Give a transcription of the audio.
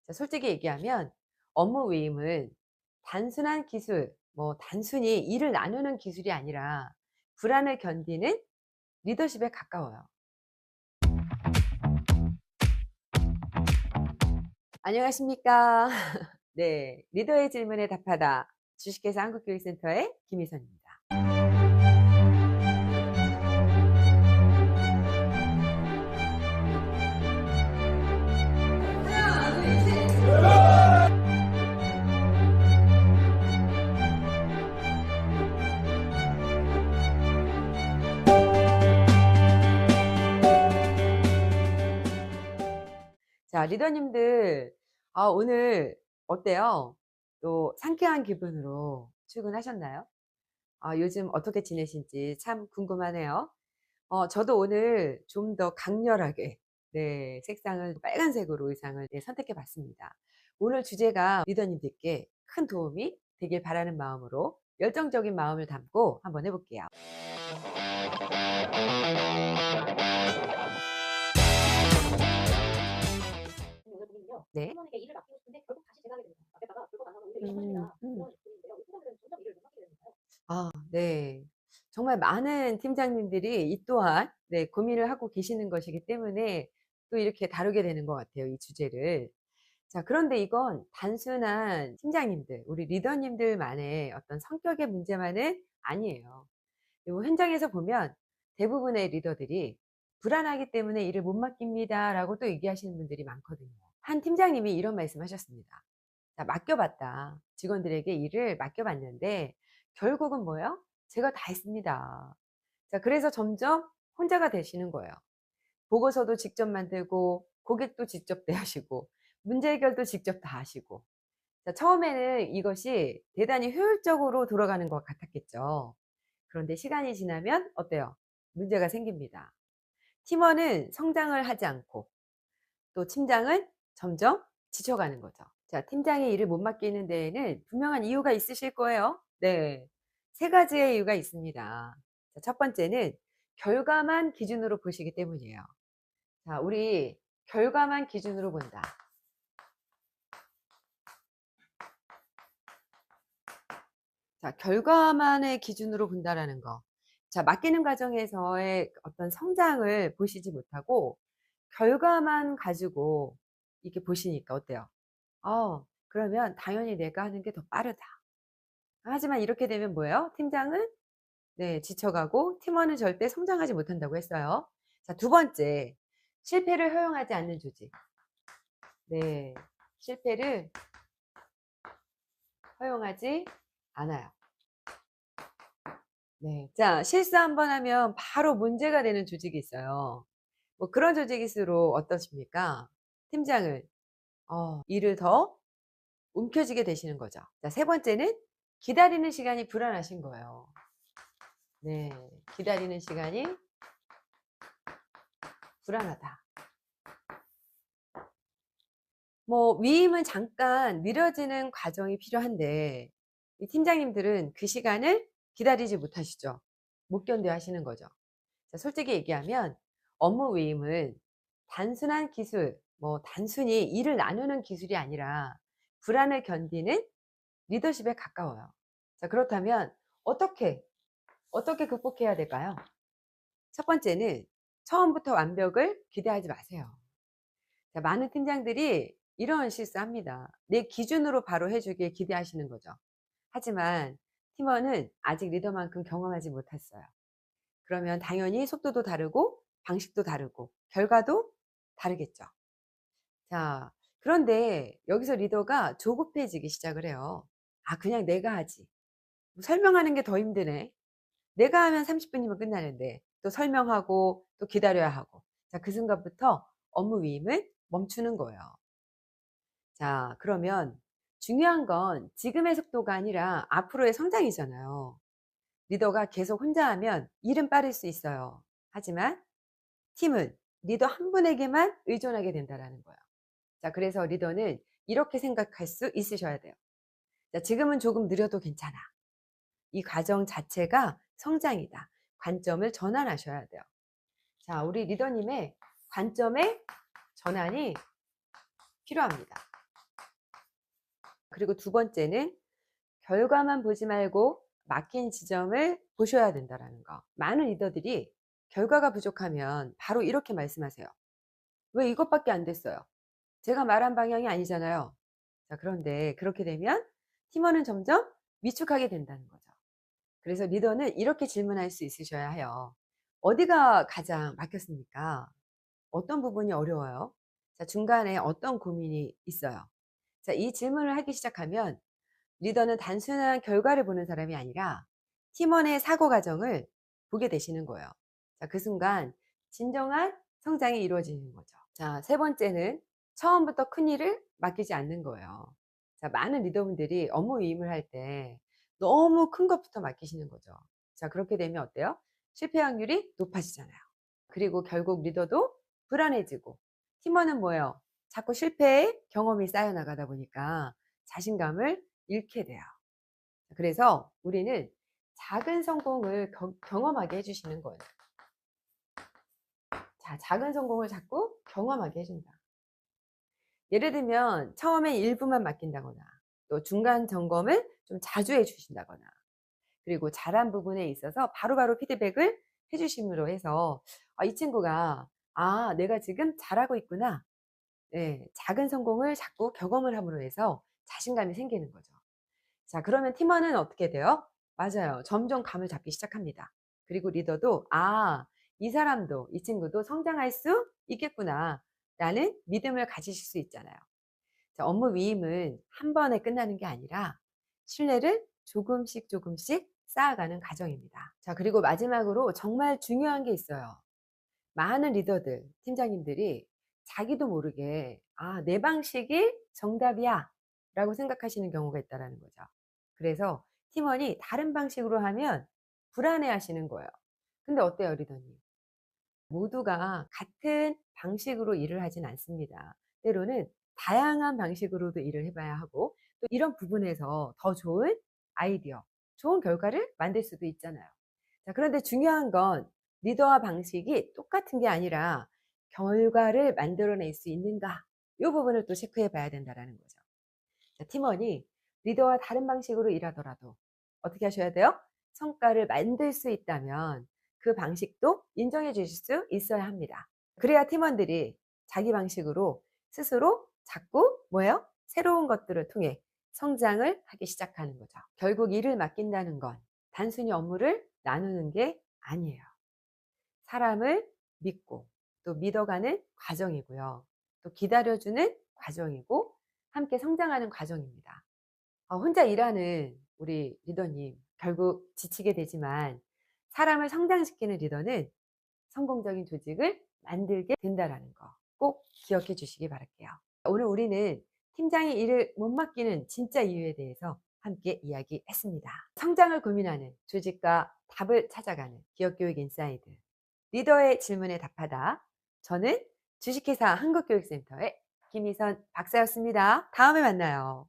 자, 솔직히 얘기하면 업무 위임은 단순한 기술, 단순히 일을 나누는 기술이 아니라 불안을 견디는 리더십에 가까워요. 안녕하십니까? 네, 리더의 질문에 답하다. 주식회사 한국교육센터의 김희선입니다. 자, 리더님들, 오늘 어때요? 또 상쾌한 기분으로 출근하셨나요? 요즘 어떻게 지내신지 참 궁금하네요. 저도 오늘 좀 더 강렬하게, 네, 색상을 빨간색으로 의상을 선택해 봤습니다. 오늘 주제가 리더님들께 큰 도움이 되길 바라는 마음으로 열정적인 마음을 담고 한번 해볼게요. 오늘 고민은요. 네. 팀원에게 일을 맡기고 싶은데 결국 다시 제가 하게 됩니다. 맡겼다가 결국 안 하고 오히려 음, 일처리합니다. 음. 이런 고민인데요. 이 팀원들은 점점 일을 못 맡기게 되는가요? 네. 정말 많은 팀장님들이 이 또한 고민을 하고 계시는 것이기 때문에 또 이렇게 다루게 되는 것 같아요, 이 주제를. 자, 그런데 이건 단순한 팀장님들, 우리 리더님들만의 어떤 성격의 문제만은 아니에요. 요 현장에서 보면 대부분의 리더들이 불안하기 때문에 일을 못 맡깁니다라고 또 얘기하시는 분들이 많거든요. 한 팀장님이 이런 말씀하셨습니다. 자, 맡겨봤다. 직원들에게 일을 맡겨봤는데 결국은 뭐예요? 제가 다 했습니다. 자, 그래서 점점 혼자가 되시는 거예요. 보고서도 직접 만들고 고객도 직접 대하시고 문제 해결도 직접 다 하시고. 자, 처음에는 이것이 대단히 효율적으로 돌아가는 것 같았겠죠. 그런데 시간이 지나면 어때요? 문제가 생깁니다. 팀원은 성장을 하지 않고 또 팀장은 점점 지쳐가는 거죠. 자, 팀장이 일을 못 맡기는 데에는 분명한 이유가 있으실 거예요. 네. 세 가지의 이유가 있습니다. 자, 첫 번째는 결과만 기준으로 보시기 때문이에요. 자, 우리 결과만 기준으로 본다. 자, 결과만의 기준으로 본다라는 거. 자, 맡기는 과정에서의 어떤 성장을 보시지 못하고 결과만 가지고 이렇게 보시니까 어때요? 그러면 당연히 내가 하는 게 더 빠르다. 하지만 이렇게 되면 뭐예요? 팀장은 지쳐가고 팀원은 절대 성장하지 못한다고 했어요. 자, 두 번째, 실패를 허용하지 않는 조직. 네, 실패를 허용하지 않아요. 네, 자, 실수 한번 하면 바로 문제가 되는 조직이 있어요. 뭐 그런 조직일수록 어떠십니까? 팀장은 일을 더 움켜쥐게 되시는 거죠. 자, 세 번째는 기다리는 시간이 불안하신 거예요. 네, 기다리는 시간이 불안하다. 위임은 잠깐 느려지는 과정이 필요한데 이 팀장님들은 그 시간을 기다리지 못하시죠. 못 견뎌 하시는 거죠. 자, 솔직히 얘기하면 업무 위임은 단순한 기술, 단순히 일을 나누는 기술이 아니라 불안을 견디는 리더십에 가까워요. 자, 그렇다면 어떻게 극복해야 될까요? 첫 번째는 처음부터 완벽을 기대하지 마세요. 자, 많은 팀장들이 이런 실수합니다. 내 기준으로 바로 해주길 기대하시는 거죠. 하지만 팀원은 아직 리더만큼 경험하지 못했어요. 그러면 당연히 속도도 다르고 방식도 다르고 결과도 다르겠죠. 자, 그런데 여기서 리더가 조급해지기 시작을 해요. 그냥 내가 하지. 설명하는 게 더 힘드네. 내가 하면 30분이면 끝나는데 또 설명하고 또 기다려야 하고. 자, 그 순간부터 업무 위임을 멈추는 거예요. 자, 그러면 중요한 건 지금의 속도가 아니라 앞으로의 성장이잖아요. 리더가 계속 혼자 하면 일은 빠를 수 있어요. 하지만 팀은 리더 한 분에게만 의존하게 된다는 거예요. 자, 그래서 리더는 이렇게 생각할 수 있으셔야 돼요. 자, 지금은 조금 느려도 괜찮아. 이 과정 자체가 성장이다. 관점을 전환하셔야 돼요. 자, 우리 리더님의 관점의 전환이 필요합니다. 그리고 두 번째는 결과만 보지 말고 막힌 지점을 보셔야 된다라는 거. 많은 리더들이 결과가 부족하면 바로 이렇게 말씀하세요. 왜 이것밖에 안 됐어요? 제가 말한 방향이 아니잖아요. 자, 그런데 그렇게 되면 팀원은 점점 위축하게 된다는 거죠. 그래서 리더는 이렇게 질문할 수 있으셔야 해요. 어디가 가장 막혔습니까? 어떤 부분이 어려워요? 자, 중간에 어떤 고민이 있어요? 자, 이 질문을 하기 시작하면 리더는 단순한 결과를 보는 사람이 아니라 팀원의 사고 과정을 보게 되시는 거예요. 자, 그 순간 진정한 성장이 이루어지는 거죠. 자, 세 번째는 처음부터 큰 일을 맡기지 않는 거예요. 자, 많은 리더분들이 업무 위임을 할 때 너무 큰 것부터 맡기시는 거죠. 자, 그렇게 되면 어때요? 실패 확률이 높아지잖아요. 그리고 결국 리더도 불안해지고 팀원은 뭐예요? 자꾸 실패의 경험이 쌓여 나가다 보니까 자신감을 잃게 돼요. 그래서 우리는 작은 성공을 경험하게 해주시는 거예요. 자, 작은 성공을 자꾸 경험하게 해준다. 예를 들면 처음에 일부만 맡긴다거나 또 중간 점검을 좀 자주 해주신다거나 그리고 잘한 부분에 있어서 바로바로 피드백을 해주심으로 해서 이 친구가 내가 지금 잘하고 있구나. 네, 작은 성공을 자꾸 경험을 함으로 해서 자신감이 생기는 거죠. 자, 그러면 팀원은 어떻게 돼요? 맞아요. 점점 감을 잡기 시작합니다. 그리고 리더도 이 사람도 이 친구도 성장할 수 있겠구나 라는 믿음을 가지실 수 있잖아요. 자, 업무 위임은 한 번에 끝나는 게 아니라 신뢰를 조금씩 쌓아가는 과정입니다. 자, 그리고 마지막으로 정말 중요한 게 있어요. 많은 리더들, 팀장님들이 자기도 모르게 내 방식이 정답이야 라고 생각하시는 경우가 있다는 거죠. 그래서 팀원이 다른 방식으로 하면 불안해 하시는 거예요. 근데 어때요, 리더님? 모두가 같은 방식으로 일을 하진 않습니다. 때로는 다양한 방식으로도 일을 해봐야 하고 또 이런 부분에서 더 좋은 아이디어, 좋은 결과를 만들 수도 있잖아요. 자, 그런데 중요한 건 리더와 방식이 똑같은 게 아니라 결과를 만들어낼 수 있는가? 이 부분을 또 체크해 봐야 된다는 거죠. 자, 팀원이 리더와 다른 방식으로 일하더라도 어떻게 하셔야 돼요? 성과를 만들 수 있다면 그 방식도 인정해 주실 수 있어야 합니다. 그래야 팀원들이 자기 방식으로 스스로 자꾸 뭐예요? 새로운 것들을 통해 성장을 하기 시작하는 거죠. 결국 일을 맡긴다는 건 단순히 업무를 나누는 게 아니에요. 사람을 믿고 또 믿어가는 과정이고요. 또 기다려주는 과정이고 함께 성장하는 과정입니다. 혼자 일하는 우리 리더님 결국 지치게 되지만 사람을 성장시키는 리더는 성공적인 조직을 만들게 된다는 거 꼭 기억해 주시기 바랄게요. 오늘 우리는 팀장이 일을 못 맡기는 진짜 이유에 대해서 함께 이야기했습니다. 성장을 고민하는 조직과 답을 찾아가는 기업교육 인사이드 리더의 질문에 답하다. 저는 주식회사 한국교육센터의 김희선 박사였습니다. 다음에 만나요.